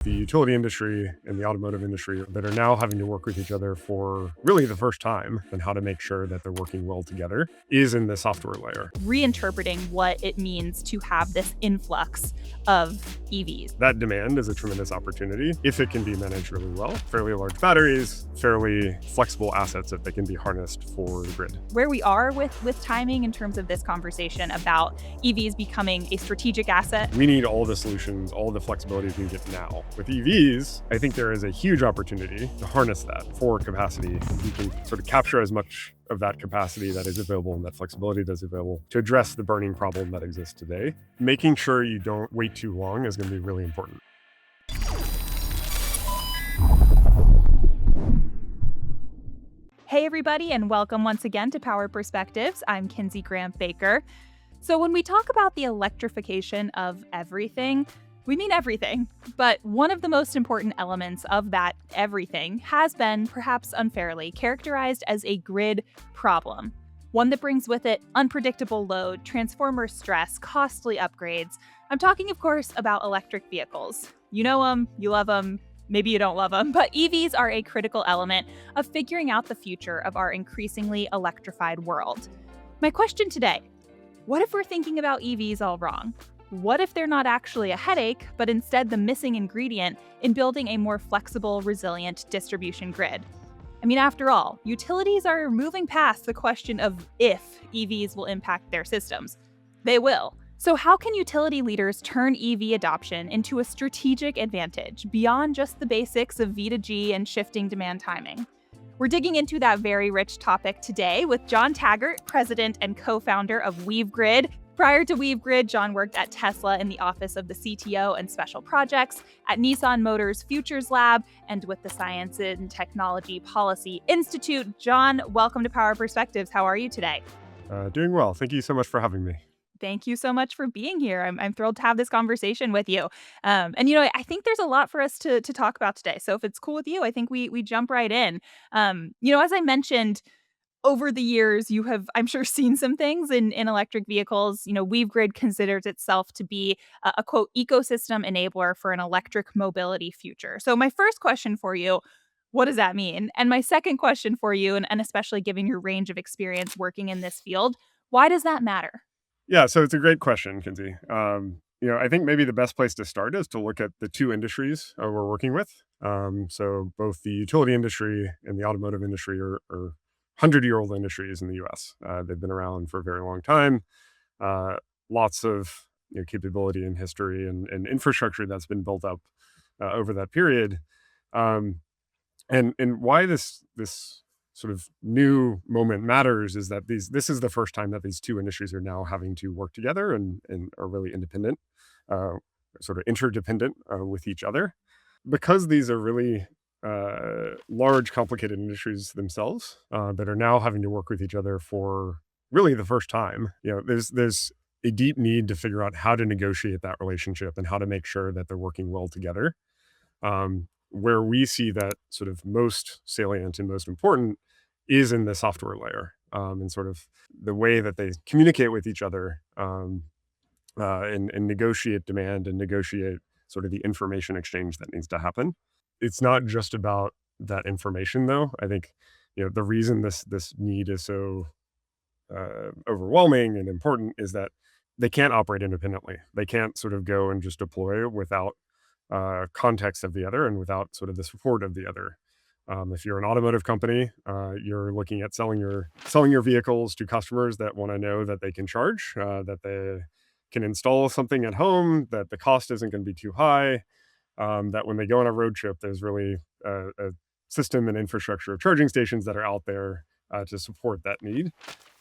The utility industry and the automotive industry that are now having to work with each other for really the first time and how to make sure that they're working well together is in the software layer. Reinterpreting what it means to have this influx of EVs. That demand is a tremendous opportunity if it can be managed really well. Fairly large batteries, fairly flexible assets that they can be harnessed for the grid. Where we are with timing in terms of this conversation about EVs becoming a strategic asset. We need all the solutions, all the flexibility we can get now. With EVs, I think there is a huge opportunity to harness that for capacity. We can sort of capture as much of that capacity that is available and that flexibility that is available to address the burning problem that exists today. Making sure you don't wait too long is going to be really important. Hey everybody, and welcome once again to Power Perspectives. I'm Kinsey Grant Baker. So when we talk about the electrification of everything, we mean everything. But one of the most important elements of that everything has been, perhaps unfairly, characterized as a grid problem. One that brings with it unpredictable load, transformer stress, costly upgrades. I'm talking, of course, about electric vehicles. You know them, you love them, maybe you don't love them, but EVs are a critical element of figuring out the future of our increasingly electrified world. My question today: what if we're thinking about EVs all wrong? What if they're not actually a headache, but instead the missing ingredient in building a more flexible, resilient distribution grid? I mean, after all, utilities are moving past the question of if EVs will impact their systems. They will. So how can utility leaders turn EV adoption into a strategic advantage beyond just the basics of V2G and shifting demand timing? We're digging into that very rich topic today with John Taggart, president and co-founder of WeaveGrid. Prior to WeaveGrid, John worked at Tesla in the office of the CTO and special projects, at Nissan Motors Futures Lab, and with the Science and Technology Policy Institute. John, welcome to Power Perspectives. How are you today? Doing well. Thank you so much for having me. Thank you so much for being here. I'm thrilled to have this conversation with you. I think there's a lot for us to talk about today. So if it's cool with you, I think we jump right in. As I mentioned, over the years, you have, I'm sure, seen some things in electric vehicles. WeaveGrid considers itself to be a quote, ecosystem enabler for an electric mobility future. So my first question for you: what does that mean? And my second question for you, and especially given your range of experience working in this field, why does that matter? Yeah, so it's a great question, Kinsey. I think maybe the best place to start is to look at the two industries we're working with. So both the utility industry and the automotive industry are 100-year-old industries in the US. They've been around for a very long time. Lots of capability and history and infrastructure that's been built up over that period. And why this sort of new moment matters is that this is the first time that these two industries are now having to work together and are really independent, sort of interdependent with each other. Because these are really large, complicated industries themselves that are now having to work with each other for really the first time. There's a deep need to figure out how to negotiate that relationship and how to make sure that they're working well together. Where we see that sort of most salient and most important is in the software layer, and sort of the way that they communicate with each other, and negotiate demand and negotiate sort of the information exchange that needs to happen. It's not just about that information, though. I think the reason this need is so overwhelming and important is that they can't operate independently. They can't sort of go and just deploy without context of the other and without sort of the support of the other. If you're an automotive company, you're looking at selling your vehicles to customers that want to know that they can charge, that they can install something at home, that the cost isn't going to be too high, that when they go on a road trip, there's really a system and infrastructure of charging stations that are out there to support that need.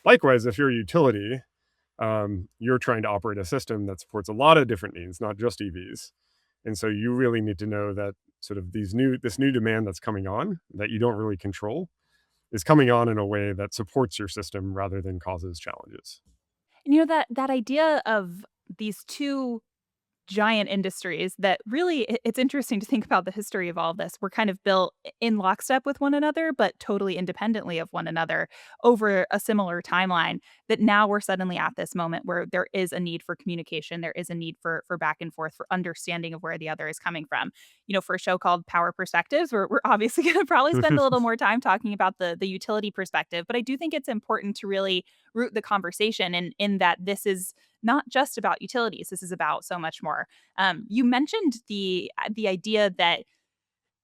Likewise, if you're a utility, you're trying to operate a system that supports a lot of different needs, not just EVs. And so you really need to know that sort of this new demand that's coming on that you don't really control is coming on in a way that supports your system rather than causes challenges. And that idea of these two giant industries that really it's interesting to think about the history of all of this. We're kind of built in lockstep with one another, but totally independently of one another over a similar timeline, that now we're suddenly at this moment where there is a need for communication, there is a need for back and forth, for understanding of where the other is coming from. For a show called Power Perspectives, we're obviously going to probably spend a little more time talking about the utility perspective, but I do think it's important to really root the conversation in that this is not just about utilities. This is about so much more. You mentioned the idea that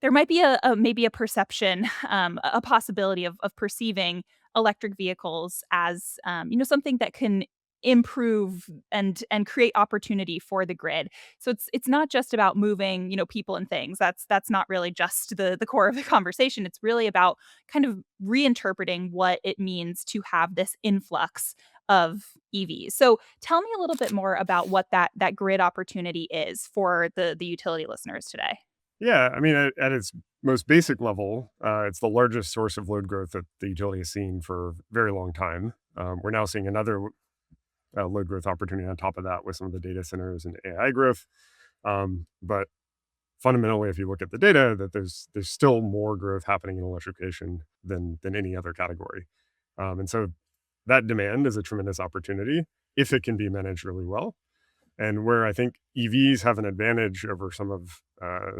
there might be maybe a perception, a possibility of perceiving electric vehicles as something that can improve and create opportunity for the grid. So it's not just about moving people and things. That's not really just the core of the conversation. It's really about kind of reinterpreting what it means to have this influx of EVs. So tell me a little bit more about what that grid opportunity is for the utility listeners today. Yeah, I mean, at its most basic level, it's the largest source of load growth that the utility has seen for a very long time. We're now seeing another load growth opportunity on top of that with some of the data centers and AI growth. But fundamentally, if you look at the data, that there's still more growth happening in electrification than any other category. And so that demand is a tremendous opportunity if it can be managed really well. And where I think EVs have an advantage over some of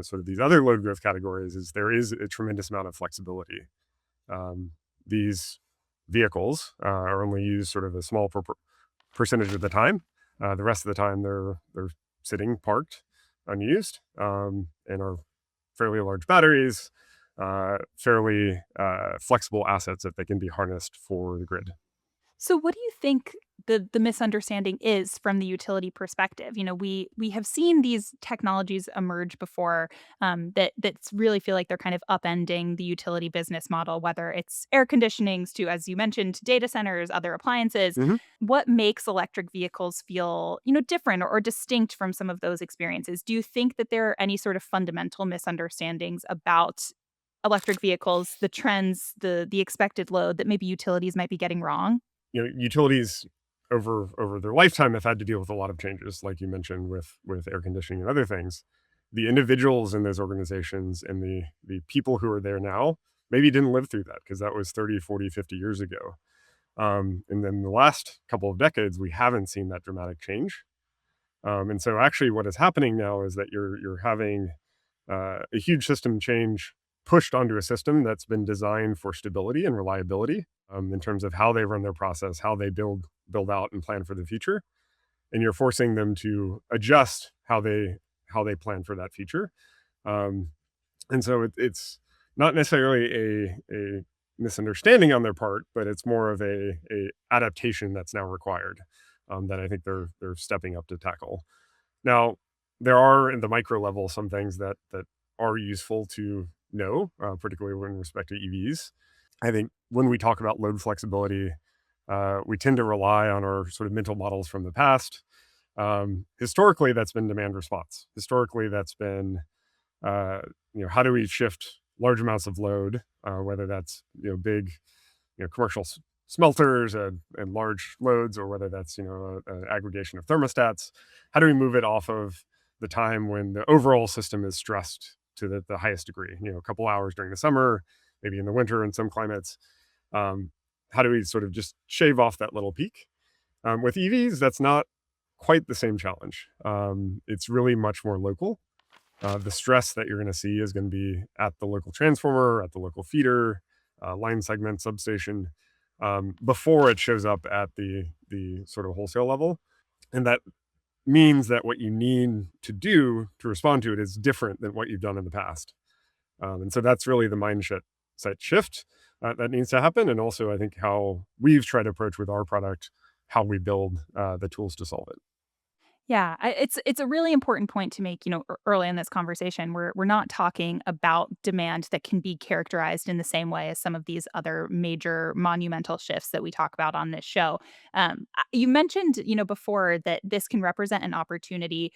sort of these other load growth categories is there is a tremendous amount of flexibility. These vehicles are only used sort of a small percentage of the time. The rest of the time they're sitting parked, unused, and are fairly large batteries, fairly flexible assets that they can be harnessed for the grid. So what do you think the misunderstanding is from the utility perspective? We have seen these technologies emerge before, that's really feel like they're kind of upending the utility business model, whether it's air conditionings to, as you mentioned, data centers, other appliances. Mhm. What makes electric vehicles feel, different or distinct from some of those experiences? Do you think that there are any sort of fundamental misunderstandings about electric vehicles, the trends, the expected load that maybe utilities might be getting wrong? Utilities over their lifetime have had to deal with a lot of changes, like you mentioned with air conditioning and other things. The individuals in those organizations and the people who are there now maybe didn't live through that because that was 30, 40, 50 years ago. And then the last couple of decades, we haven't seen that dramatic change. And so actually what is happening now is that you're having a huge system change pushed onto a system that's been designed for stability and reliability, in terms of how they run their process, how they build out and plan for the future, and you're forcing them to adjust how they plan for that future. Um, and so it's not necessarily a misunderstanding on their part, but it's more of a adaptation that's now required, that I think they're stepping up to tackle. Now, there are in the micro level some things that are useful to know, particularly when respect to EVs. I think when we talk about load flexibility, we tend to rely on our sort of mental models from the past. Historically, that's been demand response. Historically, that's been how do we shift large amounts of load, whether that's big commercial smelters and large loads, or whether that's an aggregation of thermostats. How do we move it off of the time when the overall system is stressed to the highest degree? A couple hours during the summer, maybe in the winter in some climates. Um, how do we sort of just shave off that little peak? With EVs, that's not quite the same challenge. It's really much more local. The stress that you're going to see is going to be at the local transformer, at the local feeder, line segment, substation, before it shows up at the sort of wholesale level, and that means that what you need to do to respond to it is different than what you've done in the past. And so that's really the mindset set shift that needs to happen, and also I think how we've tried to approach with our product, how we build the tools to solve it. Yeah, it's a really important point to make. Early in this conversation, we're not talking about demand that can be characterized in the same way as some of these other major monumental shifts that we talk about on this show. You mentioned, before that this can represent an opportunity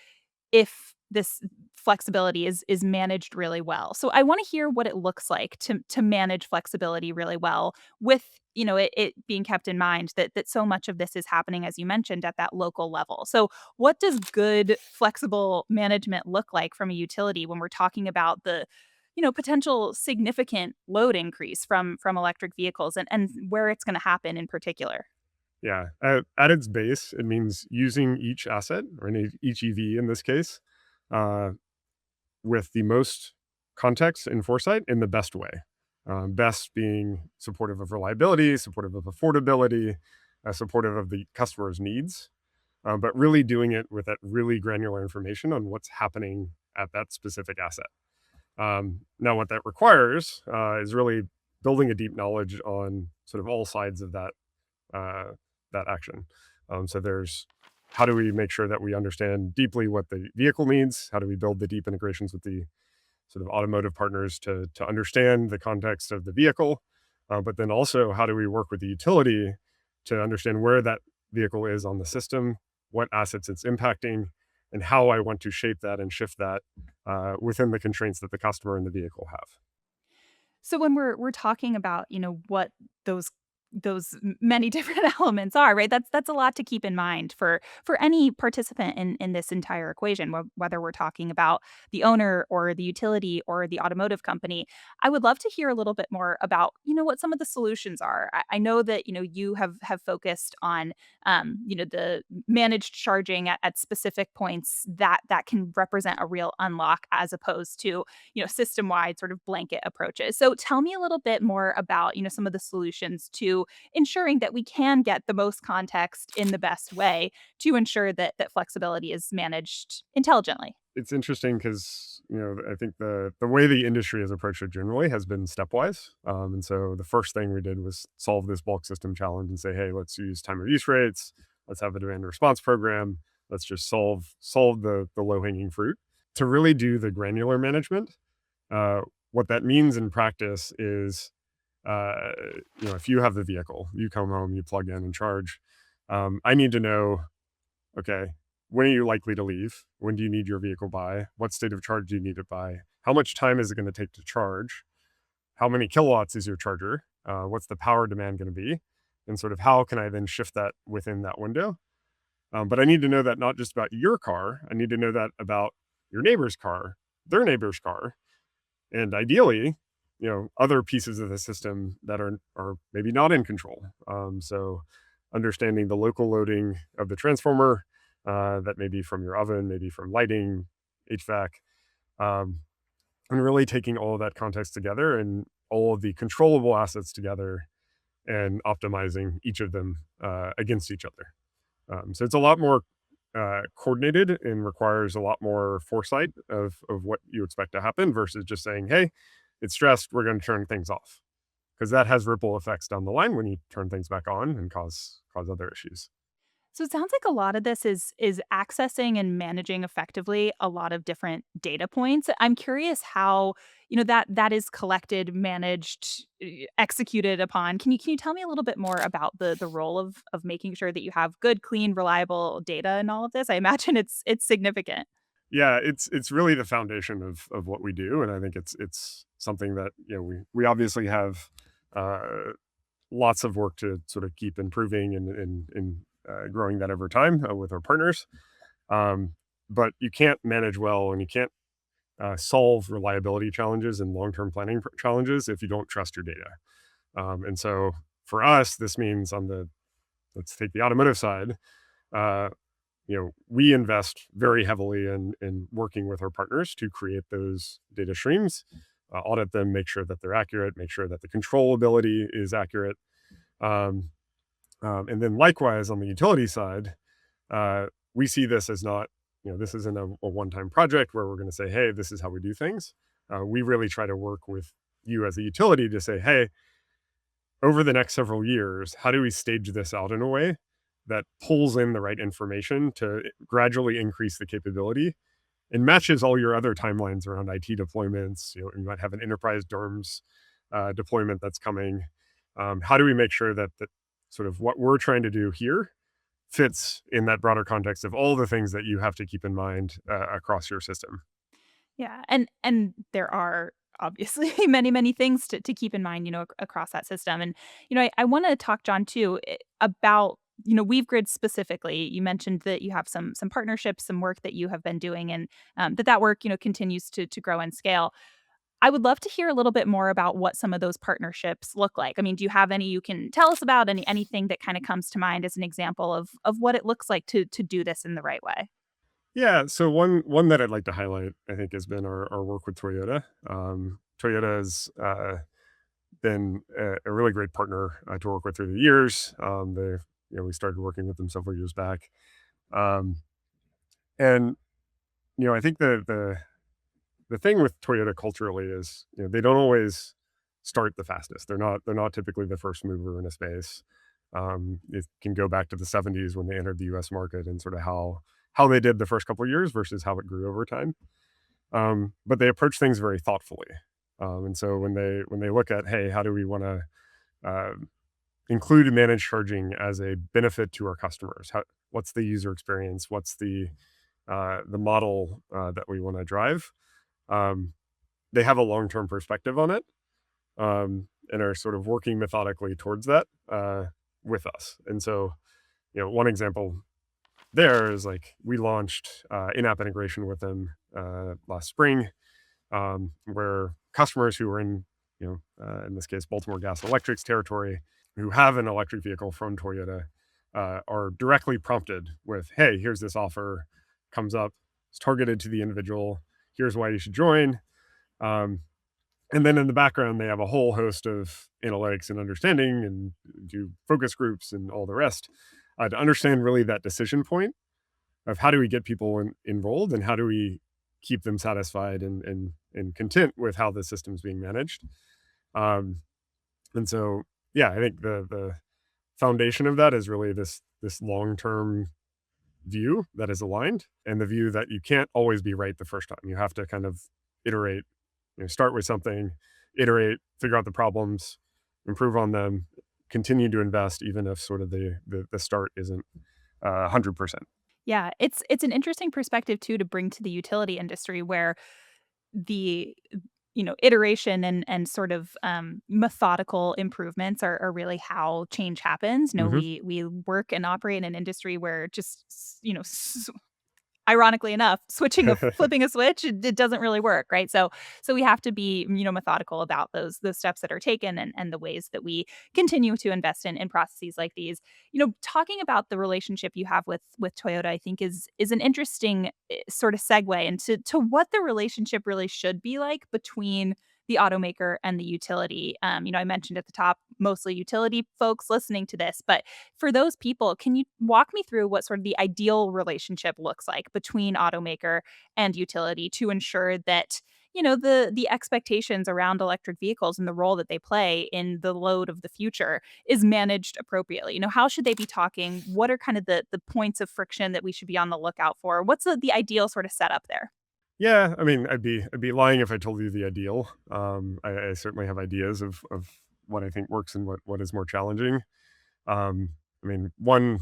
if this flexibility is managed really well. So I want to hear what it looks like to manage flexibility really well with it being kept in mind that so much of this is happening, as you mentioned, at that local level. So what does good flexible management look like from a utility when we're talking about the potential significant load increase from electric vehicles and where it's going to happen in particular? Yeah. At its base, it means using each asset or each EV in this case, uh, with the most context and foresight in the best way. Best being supportive of reliability, supportive of affordability, supportive of the customer's needs, but really doing it with that really granular information on what's happening at that specific asset. Now, what that requires is really building a deep knowledge on sort of all sides of uh, that action. So there's how do we make sure that we understand deeply what the vehicle needs? How do we build the deep integrations with the sort of automotive partners to understand the context of the vehicle? But then also, how do we work with the utility to understand where that vehicle is on the system, what assets it's impacting, and how I want to shape that and shift that within the constraints that the customer and the vehicle have. So when we're talking about, what those many different elements are, right? That's a lot to keep in mind for any participant in this entire equation, whether we're talking about the owner or the utility or the automotive company. I would love to hear a little bit more about, what some of the solutions are. I know that, you have focused on the managed charging at specific points that can represent a real unlock as opposed to system wide sort of blanket approaches. So tell me a little bit more about, some of the solutions to ensuring that we can get the most context in the best way to ensure that flexibility is managed intelligently. It's interesting because I think the way the industry has approached it generally has been stepwise. And so the first thing we did was solve this bulk system challenge and say, hey, let's use time of use rates. Let's have a demand response program. Let's just solve the low hanging fruit. To really do the granular management, uh, what that means in practice is, uh, if you have the vehicle, you come home, you plug in and charge. I need to know, okay, when are you likely to leave? When do you need your vehicle by? What state of charge do you need it by? How much time is it going to take to charge? How many kilowatts is your charger? What's the power demand going to be? And sort of how can I then shift that within that window? But I need to know that not just about your car. I need to know that about your neighbor's car, their neighbor's car, and ideally, other pieces of the system that are maybe not in control. So understanding the local loading of the transformer, that may be from your oven, maybe from lighting, HVAC, and really taking all of that context together and all of the controllable assets together and optimizing each of them against each other. So it's a lot more coordinated and requires a lot more foresight of what you expect to happen versus just saying, "Hey, it's stressed. We're going to turn things off," because that has ripple effects down the line when you turn things back on and cause other issues. So it sounds like a lot of this is accessing and managing effectively a lot of different data points. I'm curious how, that is collected, managed, executed upon. Can you tell me a little bit more about the role of making sure that you have good, clean, reliable data in all of this? I imagine it's significant. Yeah, it's really the foundation of what we do, and I think it's something that we obviously have uh, lots of work to sort of keep improving and growing that over time with our partners. Um, but you can't manage well and you can't solve reliability challenges and long-term planning challenges if you don't trust your data. And so for us, this means let's take the automotive side. Uh, we invest very heavily in working with our partners to create those data streams, audit them, make sure that they're accurate, make sure that the controllability is accurate. Um, and then likewise on the utility side, we see this as not, this isn't a one-time project where we're going to say, hey, this is how we do things. We really try to work with you as a utility to say, hey, over the next several years, how do we stage this out in a way that pulls in the right information to gradually increase the capability and matches all your other timelines around IT deployments? You might have an enterprise DERMS deployment that's coming. How do we make sure that sort of what we're trying to do here fits in that broader context of all the things that you have to keep in mind across your system. Yeah, and there are obviously many things to keep in mind, across that system. And I want to talk, John, too, about WeaveGrid specifically. You mentioned that you have some partnerships, some work that you have been doing, and that work continues to grow and scale. I would love to hear a little bit more about what some of those partnerships look like. I mean, do you have any you can tell us about? Anything that kind of comes to mind as an example of what it looks like to do this in the right way? Yeah, so one that I'd like to highlight, I think, has been our work with Toyota. Toyota has been a really great partner to work with through the years. We started working with them several years back, um, and I think the thing with Toyota culturally is, they don't always start the fastest. They're not typically the first mover in a space. It can go back to the '70s when they entered the U.S. market and sort of how they did the first couple of years versus how it grew over time. But they approach things very thoughtfully. And so when they look at, hey, how do we want to uh, include managed charging as a benefit to our customers? What's the user experience? What's the model that we want to drive? Um, they have a long term perspective on it, and are sort of working methodically towards that with us. And so, one example there is like we launched in-app integration with them last spring, where customers who are in this case, Baltimore Gas and Electric's territory, who have an electric vehicle from Toyota, are directly prompted with, "Hey, here's this offer, comes up, it's targeted to the individual. Here's why you should join." Um, and then in the background, they have a whole host of analytics and understanding and do focus groups and all the rest to understand really that decision point of how do we get people enrolled and how do we keep them satisfied and content with how the system's being managed. Um, and so, yeah, I think the foundation of that is really this long term view that is aligned, and the view that you can't always be right the first time. You have to kind of iterate, start with something, iterate, figure out the problems, improve on them, continue to invest, even if sort of the start isn't 100%. Yeah, it's an interesting perspective too to bring to the utility industry where the iteration and sort of methodical improvements are really how change happens. Hmm. We work and operate in an industry where just ironically enough, flipping a switch, it doesn't really work, right? So we have to be, methodical about those steps that are taken and the ways that we continue to invest in processes like these. Talking about the relationship you have with Toyota, I think is an interesting sort of segue into to what the relationship really should be like between the automaker and the utility. I mentioned at the top, mostly utility folks listening to this, but for those people, can you walk me through what sort of the ideal relationship looks like between automaker and utility to ensure that the expectations around electric vehicles and the role that they play in the load of the future is managed appropriately? How should they be talking? What are kind of the points of friction that we should be on the lookout for? What's the ideal sort of setup there? Yeah, I mean, I'd be lying if I told you the ideal. I certainly have ideas of what I think works and what is more challenging. I mean, one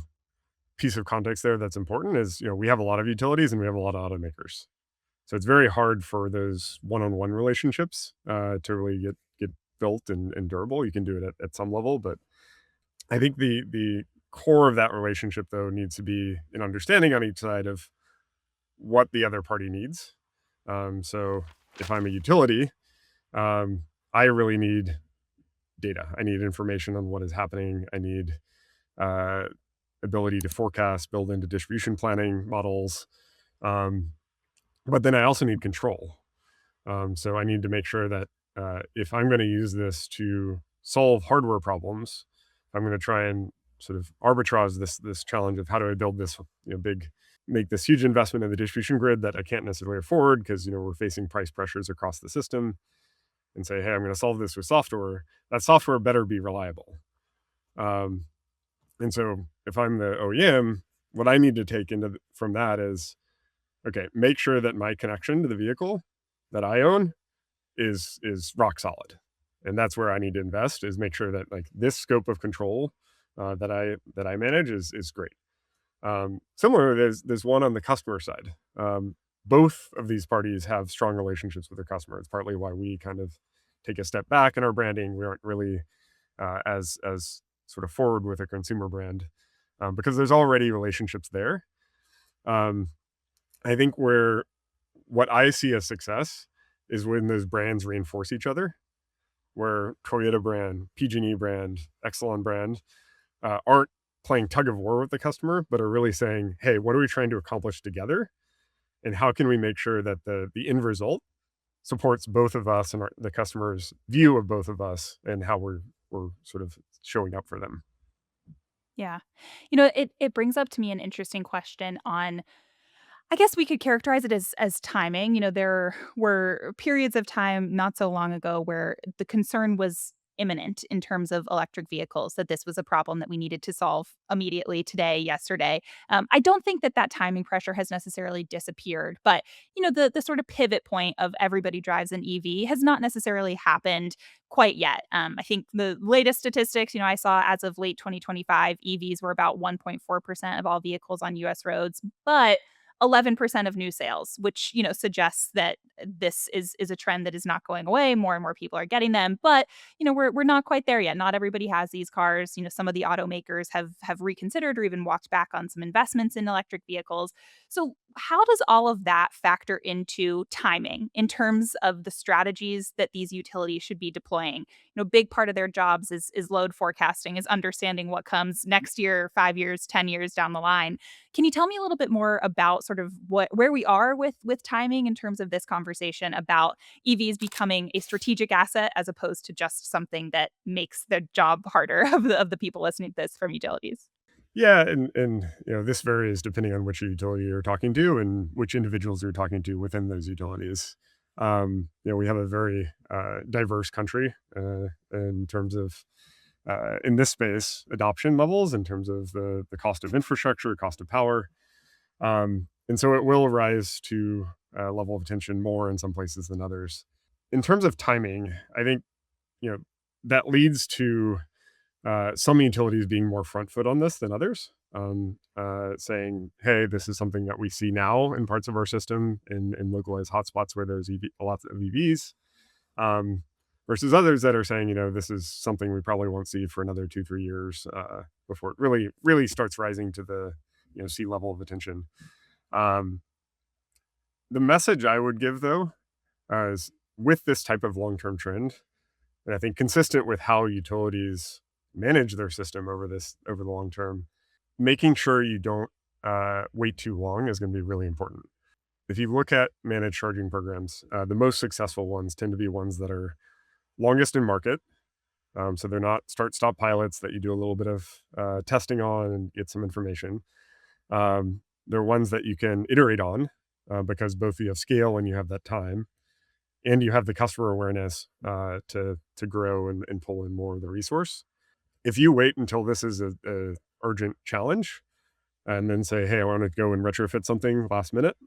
piece of context there that's important is, we have a lot of utilities and we have a lot of automakers. So it's very hard for those one-on-one relationships to really get built and durable. You can do it at some level, but I think the core of that relationship though needs to be an understanding on each side of what the other party needs. So if I'm a utility, um, I really need data. I need information on what is happening. I need uh, ability to forecast, build into distribution planning models. Um, but then I also need control. So I need to make sure that if I'm going to use this to solve hardware problems, I'm going to try and sort of arbitrage this challenge of how do I build this make this huge investment in the distribution grid that I can't necessarily afford because we're facing price pressures across the system, and say, hey, I'm going to solve this with software. That software better be reliable. Um, and so if I'm the OEM, what I need to take from that is, okay, make sure that my connection to the vehicle that I own is rock solid. And that's where I need to invest, is make sure that like this scope of control that I manage is great. Similar, there's one on the customer side. Both of these parties have strong relationships with their customer. It's partly why we kind of take a step back in our branding. We aren't really as sort of forward with a consumer brand because there's already relationships there. Um, I think where what I see as success is when those brands reinforce each other, where Toyota brand, PG&E brand, Exelon brand aren't playing tug of war with the customer, but are really saying, "Hey, what are we trying to accomplish together, and how can we make sure that the end result supports both of us and the customer's view of both of us, and how we're sort of showing up for them." Yeah. It brings up to me an interesting question on, I guess we could characterize it as timing. There were periods of time not so long ago where the concern was imminent in terms of electric vehicles, that this was a problem that we needed to solve immediately, today, yesterday. I don't think that that timing pressure has necessarily disappeared, but the sort of pivot point of everybody drives an EV has not necessarily happened quite yet. I think the latest statistics, I saw as of late 2025, EVs were about 1.4% of all vehicles on US roads, but 11% of new sales, which, suggests that this is a trend that is not going away. More and more people are getting them, but we're not quite there yet. Not everybody has these cars. Some of the automakers have reconsidered or even walked back on some investments in electric vehicles. So how does all of that factor into timing in terms of the strategies that these utilities should be deploying? Big part of their jobs is load forecasting, is understanding what comes next year, 5 years, 10 years down the line. Can you tell me a little bit more about sort of where we are with timing in terms of this conversation about EVs becoming a strategic asset as opposed to just something that makes their job harder of the people listening to this from utilities? Yeah, and this varies depending on which utility you're talking to and which individuals you're talking to within those utilities. We have a very diverse country in terms of in this space adoption levels, in terms of the cost of infrastructure, cost of power, and so it will rise to a level of attention more in some places than others. In terms of timing, I think you know that leads to some utilities being more front foot on this than others, saying, "Hey, this is something that we see now in parts of our system in localized hotspots where there's lots of EVs," um, versus others that are saying, "This is something we probably won't see for another 2-3 years before it really starts rising to the sea level of attention." Um, the message I would give though is with this type of long term trend, and I think consistent with how utilities manage their system over the long term, making sure you don't wait too long is going to be really important. If you look at managed charging programs, the most successful ones tend to be ones that are longest in market. So they're not start stop pilots that you do a little bit of testing on and get some information. They're ones that you can iterate on because both you have scale and you have that time, and you have the customer awareness to grow and pull in more of the resource. If you wait until this is a urgent challenge and then say, "Hey, I want to go and retrofit something last minute,"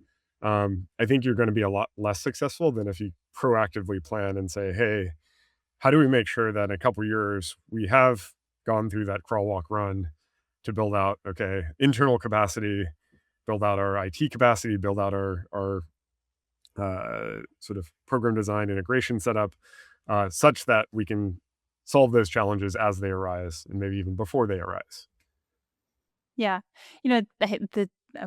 I think you're going to be a lot less successful than if you proactively plan and say, "Hey, how do we make sure that in a couple years we have gone through that crawl, walk, run to build out, okay, internal capacity, build out our IT capacity, build out our sort of program design integration setup, such that we can solve those challenges as they arise and maybe even before they arise." Yeah.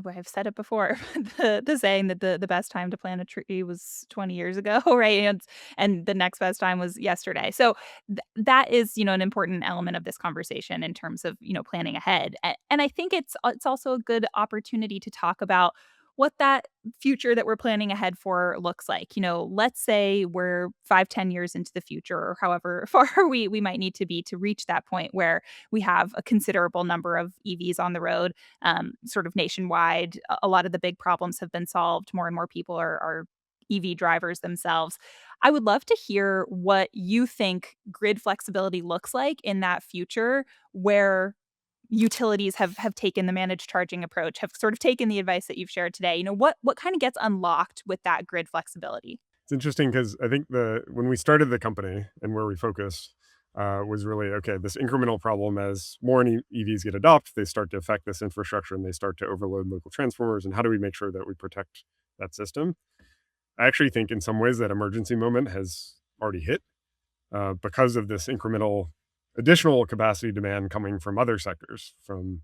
I've said it before, the saying that the best time to plant a tree was 20 years ago, right? And the next best time was yesterday. So that is, an important element of this conversation in terms of, planning ahead. And I think it's also a good opportunity to talk about what that future that we're planning ahead for looks like. Let's say we're 5, 10 years into the future, or however far we might need to be to reach that point where we have a considerable number of EVs on the road, sort of nationwide. A lot of the big problems have been solved. More and more people are EV drivers themselves. I would love to hear what you think grid flexibility looks like in that future where utilities have taken the managed charging approach, have sort of taken the advice that you've shared today. What kind of gets unlocked with that grid flexibility? It's interesting because I think when we started the company and where we focused, was really, okay, this incremental problem as more EVs get adopted, they start to affect this infrastructure and they start to overload local transformers. And how do we make sure that we protect that system? I actually think in some ways that emergency moment has already hit because of this incremental additional capacity demand coming from other sectors, from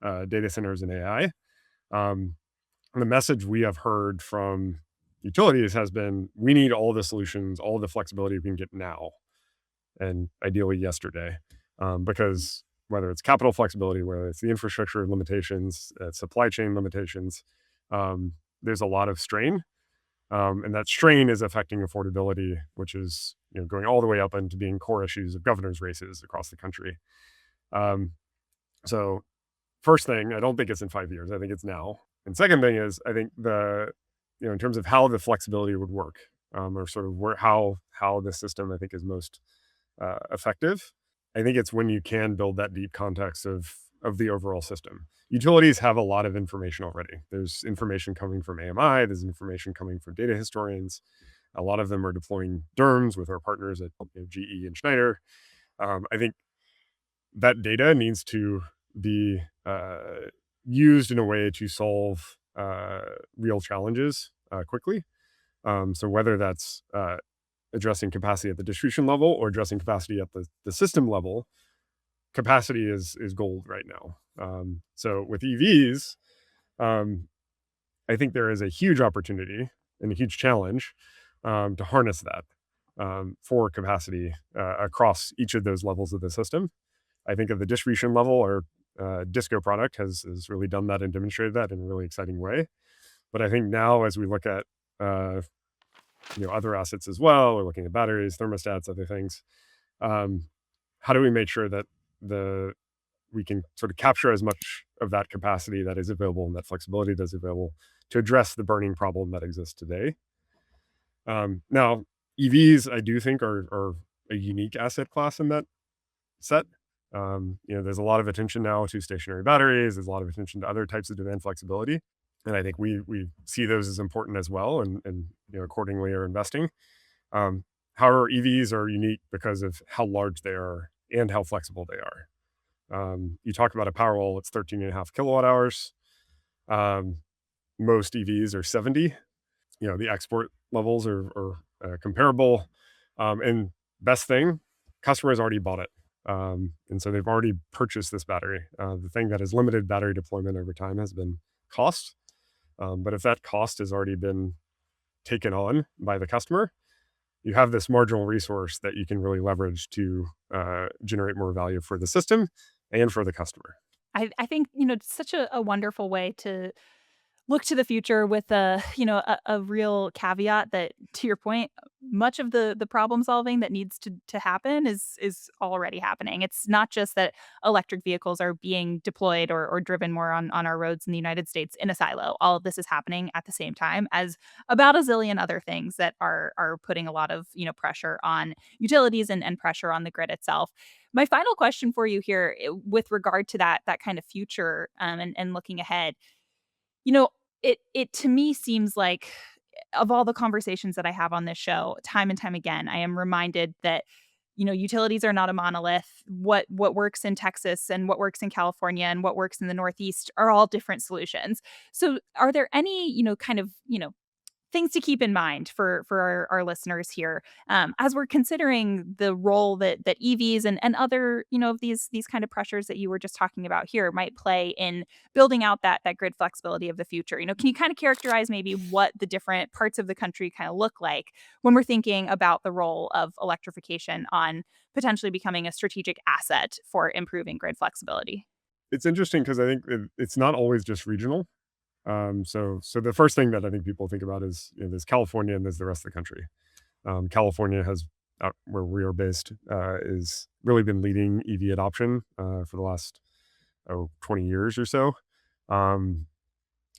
data centers and AI. Um, the message we have heard from utilities has been, we need all the solutions, all the flexibility we can get now, and ideally yesterday, because whether it's capital flexibility, whether it's the infrastructure limitations, supply chain limitations, there's a lot of strain, and that strain is affecting affordability, which is, going all the way up into being core issues of governors' races across the country. Um, so, first thing, I don't think it's in 5 years. I think it's now. And second thing is, I think in terms of how the flexibility would work, or sort of how the system I think is most effective. I think it's when you can build that deep context of the overall system. Utilities have a lot of information already. There's information coming from AMI. There's information coming from data historians. A lot of them are deploying DERMS with our partners at GE and Schneider. I think that data needs to be used in a way to solve real challenges quickly. So whether that's addressing capacity at the distribution level or addressing capacity at the system level, capacity is gold right now. So with EVs, I think there is a huge opportunity and a huge challenge to harness that for capacity across each of those levels of the system. I think at the distribution level, our Disco product has really done that and demonstrated that in a really exciting way. But I think now, as we look at other assets as well, we're looking at batteries, thermostats, other things. How do we make sure that we can sort of capture as much of that capacity that is available and that flexibility that's available to address the burning problem that exists today? Now, EVs, I do think are a unique asset class in that set. There's a lot of attention now to stationary batteries. There's a lot of attention to other types of demand flexibility, and I think we see those as important as well, and accordingly are investing. However, EVs are unique because of how large they are and how flexible they are. You talk about a Powerwall, it's 13.5 kilowatt hours. Most EVs are 70. The export levels are comparable. And best thing, customers already bought it. And so they've already purchased this battery. The thing that has limited battery deployment over time has been cost. But if that cost has already been taken on by the customer, you have this marginal resource that you can really leverage to generate more value for the system and for the customer. I think, it's such a wonderful way to look to the future with a real caveat that, to your point, much of the problem solving that needs to happen is already happening. It's not just that electric vehicles are being deployed or driven more on our roads in the United States in a silo. All of this is happening at the same time as about a zillion other things that are putting a lot of pressure on utilities and pressure on the grid itself. My final question for you here, with regard to that kind of future, and looking ahead, you know, it to me seems like, of all the conversations that I have on this show, time and time again, I am reminded that, utilities are not a monolith. What works in Texas and what works in California and what works in the Northeast are all different solutions. So are there any, kind of, things to keep in mind for our listeners here, as we're considering the role that EVs and other of these kind of pressures that you were just talking about here might play in building out that grid flexibility of the future. Can you kind of characterize maybe what the different parts of the country kind of look like when we're thinking about the role of electrification on potentially becoming a strategic asset for improving grid flexibility? It's interesting because I think it's not always just regional. So the first thing that I think people think about is, there's California and there's the rest of the country. California has, where we are based, is really been leading EV adoption for the last 20 years or so. Um,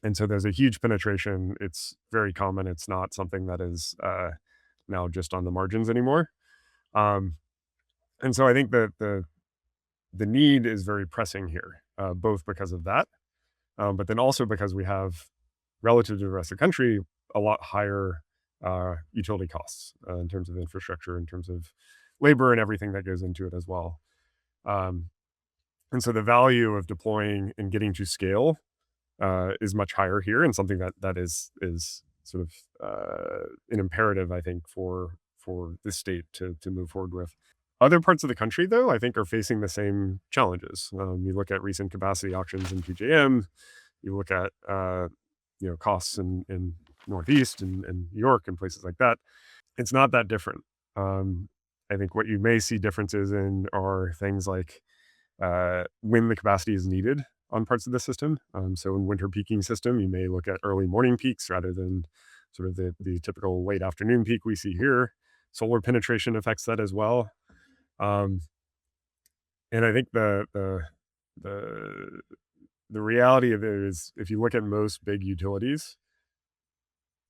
and so there's a huge penetration. It's very common. It's not something that is now just on the margins anymore. Um, and so I think that the need is very pressing here, both because of that, but then also because we have, relative to the rest of the country, a lot higher utility costs in terms of infrastructure, in terms of labor and everything that goes into it as well. Um, and so the value of deploying and getting to scale is much higher here, and something that is sort of an imperative, I think, for the state to move forward with. Other parts of the country, though, I think are facing the same challenges. You look at recent capacity auctions in PJM, you look at costs in Northeast and New York and places like that. It's not that different. Um, I think what you may see differences in are things like when the capacity is needed on parts of the system. So in winter peaking system, you may look at early morning peaks rather than sort of the typical late afternoon peak we see here. Solar penetration affects that as well. Um, and I think the the reality of it is, if you look at most big utilities,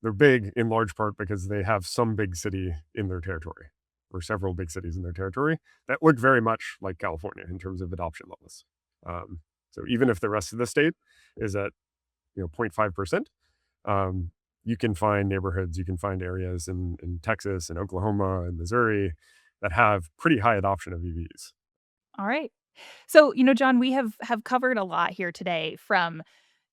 they're big in large part because they have some big city in their territory, or several big cities in their territory that look very much like California in terms of adoption levels. Um, so even if the rest of the state is at 0.5%, um, you can find neighborhoods, you can find areas in Texas and Oklahoma and Missouri that have pretty high adoption of EVs. All right. So, John, we have covered a lot here today, from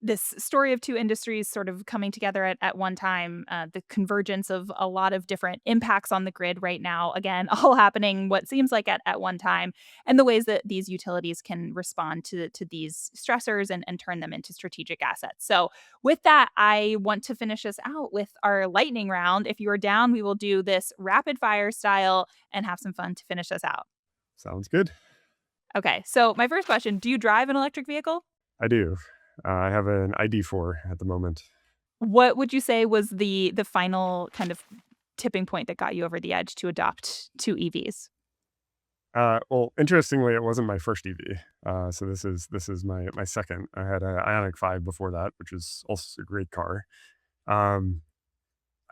this story of two industries sort of coming together at one time, the convergence of a lot of different impacts on the grid right now, again, all happening what seems like at one time, and the ways that these utilities can respond to these stressors and turn them into strategic assets. So, with that, I want to finish us out with our lightning round. If you are down, we will do this rapid fire style and have some fun to finish us out. Sounds good. Okay, so my first question: do you drive an electric vehicle? I do. I have an ID4 at the moment. What would you say was the final kind of tipping point that got you over the edge to adopt to EVs? Well, interestingly, it wasn't my first EV. So this is my second. I had an Ioniq 5 before that, which is also a great car. Um,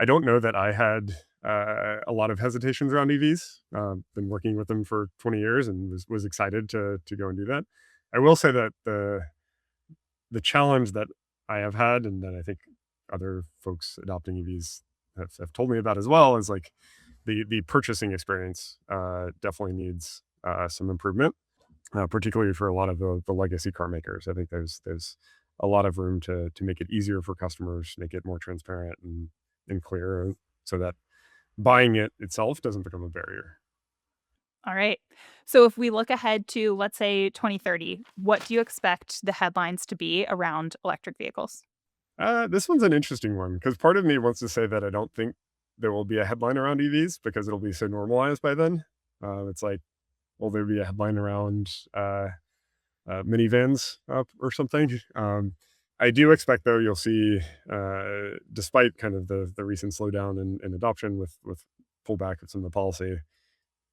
I don't know that I had a lot of hesitations around EVs. Been working with them for 20 years and was excited to go and do that. I will say that the challenge that I have had, and that I think other folks adopting EVs have told me about as well, is like the purchasing experience definitely needs some improvement, particularly for a lot of the legacy car makers. I think there's a lot of room to make it easier for customers, make it more transparent and clear, so that buying it itself doesn't become a barrier. All right. So if we look ahead to, let's say, 2030, what do you expect the headlines to be around electric vehicles? This one's an interesting one because part of me wants to say that I don't think there will be a headline around EVs because it'll be so normalized by then. It's like, will there be a headline around minivans or something? I do expect, though, you'll see, despite kind of the recent slowdown in adoption with pullback of some of the policy,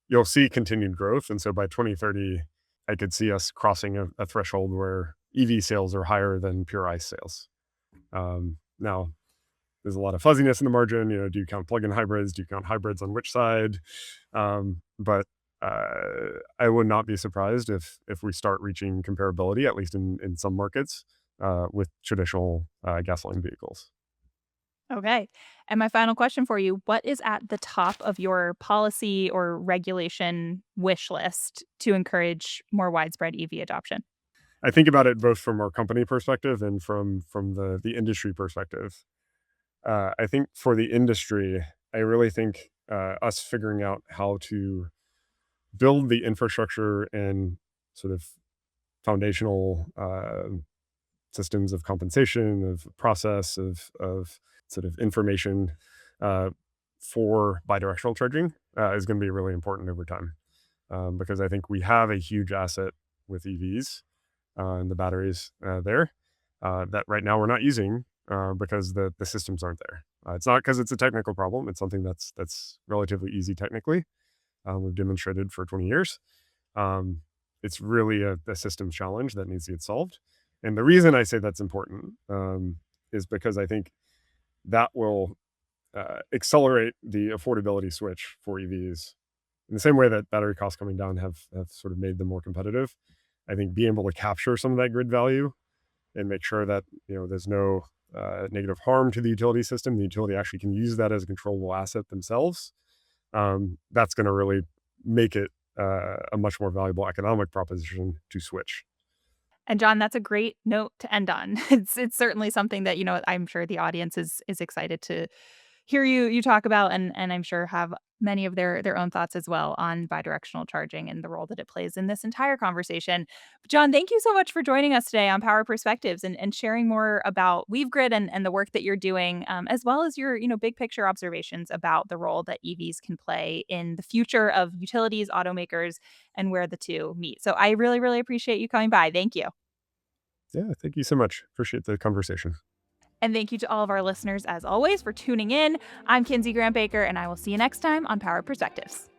you'll see continued growth. And so by 2030, I could see us crossing a threshold where EV sales are higher than pure ICE sales. Now, there's a lot of fuzziness in the margin. Do you count plug-in hybrids? Do you count hybrids on which side? But I would not be surprised if we start reaching comparability, at least in some markets, with traditional gasoline vehicles. Okay. And my final question for you: what is at the top of your policy or regulation wish list to encourage more widespread EV adoption? I think about it both from our company perspective and from the industry perspective. I think for the industry, I really think us figuring out how to build the infrastructure and sort of foundational systems of compensation, of process, of sort of information uh, for bidirectional charging is going to be really important over time, because I think we have a huge asset with EVs and the batteries there that right now we're not using because the systems aren't there. It's not because it's a technical problem. It's something that's relatively easy technically. We've demonstrated for 20 years. Um, it's really a systems challenge that needs to get solved. And the reason I say that's important is because I think that will accelerate the affordability switch for EVs in the same way that battery costs coming down have sort of made them more competitive. I think being able to capture some of that grid value and make sure that there's no negative harm to the utility system. The utility actually can use that as a controllable asset themselves. That's going to really make it a much more valuable economic proposition to switch. And John, that's a great note to end on. It's certainly something that, I'm sure the audience is excited to hear you talk about, and I'm sure have many of their own thoughts as well on bidirectional charging and the role that it plays in this entire conversation. But John, thank you so much for joining us today on Power Perspectives and sharing more about WeaveGrid and the work that you're doing, as well as your big picture observations about the role that EVs can play in the future of utilities, automakers, and where the two meet. So I really, really appreciate you coming by. Thank you. Yeah, thank you so much. Appreciate the conversation. And thank you to all of our listeners, as always, for tuning in. I'm Kinsey Grant Baker, and I will see you next time on Power Perspectives.